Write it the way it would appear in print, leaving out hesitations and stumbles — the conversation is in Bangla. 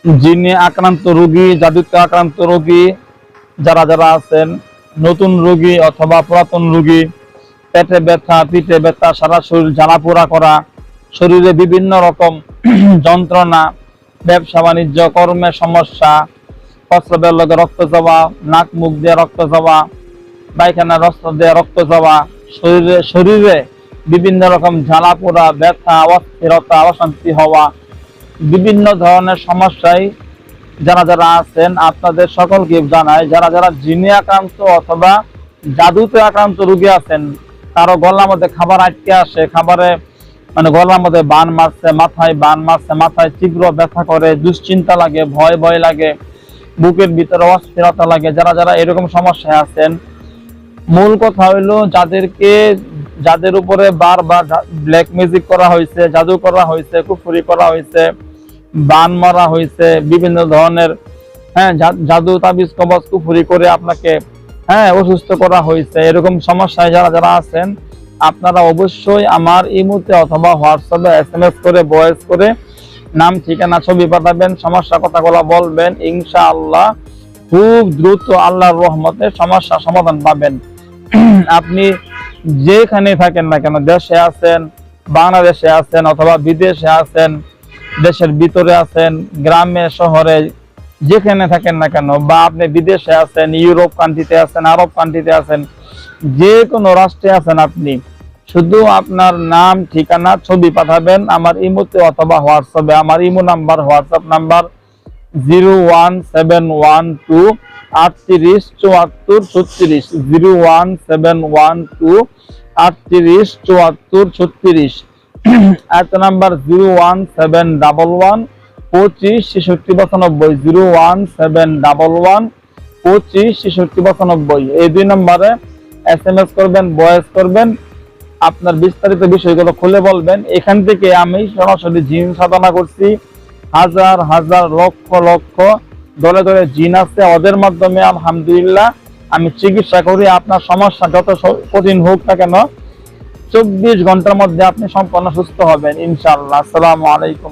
জিনে আক্রান্ত রোগী, জাদুতে আক্রান্ত রোগী যারা যারা আছেন, নতুন রোগী অথবা পুরাতন রোগী, পেটে ব্যথা, পিঠে ব্যথা, সারা শরীর জ্বালাপোড়া করা, শরীরে বিভিন্ন রকম যন্ত্রণা, ব্যবসা বাণিজ্য কর্মের সমস্যা, প্রস্রাবের লগে রক্ত যাওয়া, নাক মুখ দিয়ে রক্ত যাওয়া, পায়খানা রক্ত দিয়ে রক্ত যাওয়া, শরীরে বিভিন্ন রকম জ্বালাপোড়া, ব্যথা, অস্থিরতা, অশান্তি হওয়া, বিভিন্ন ধরনের সমস্যায় যারা যারা আছেন আপনাদের সকলকে জানায়, যারা যারা জিনে আক্রান্ত অথবা জাদুতে আক্রান্ত রোগী আছেন, কারো গলার মধ্যে খাবার আটকে আসে, খাবারে মানে গলার মধ্যে বান মারছে, মাথায় বান মারছে, মাথায় তীব্র ব্যথা করে, দুশ্চিন্তা লাগে, ভয় ভয় লাগে, বুকের ভিতরে অস্থিরতা লাগে, যারা যারা এরকম সমস্যায় আছেন, মূল কথা হইলো যাদের উপরে বারবার ব্ল্যাক ম্যাজিক করা হয়েছে, জাদু করা হয়েছে, কুফরি করা হয়েছে, বান মারা হয়েছে, বিভিন্ন ধরনের জাদু তাবিজ কবজ কুফরি করে আপনাকে অসুস্থ করা হয়েছে, এরকম সমস্যায় যারা যারা আছেন আপনারা অবশ্যই আমার ইমোতে অথবা হোয়াটসঅ্যাপে SMS করে, ভয়েস করে নাম, ঠিকানা, ছবি পাঠাবেন, সমস্যা কথাগুলো বলবেন। ইনশাআল্লাহ খুব দ্রুত আল্লাহর রহমতে সমস্যা সমাধান পাবেন। আপনি যেখানে থাকেন না কেন, দেশে আছেন, বাংলাদেশে আছেন অথবা বিদেশে আছেন, দেশের ভিতরে আছেন, গ্রামে শহরে যেখানে থাকেন না কেন, বা আপনি বিদেশে আছেন, ইউরোপ কান্ট্রিতে আছেন, আরব কান্ট্রিতে আছেন, যে কোনো রাষ্ট্রে আছেন, আপনি শুধু আপনার নাম, ঠিকানা, ছবি পাঠাবেন আমার ইমোতে অথবা হোয়াটসঅ্যাপে। আমার ইমো নাম্বার, হোয়াটসঅ্যাপ নাম্বার 01712 38 74 36, 01712 38 74 36। এত নাম্বার 01711 25 66 95, 01711 25 66 95। এই দুই নম্বরে SMS করবেন, ভয়েস করবেন, আপনার বিস্তারিত বিষয়গুলো খুলে বলবেন। এখান থেকে আমি সরাসরি জিন সাধনা করছি, হাজার হাজার লক্ষ লক্ষ দলে দলে জিন আছে, ওদের মাধ্যমে আলহামদুলিল্লাহ আমি চিকিৎসা করি। আপনার সমস্যা যত কঠিন হোক না কেন 24 ঘন্টার মধ্যে আপনি সম্পূর্ণ সুস্থ হবেন ইনশাআল্লাহ। আসসালামু আলাইকুম।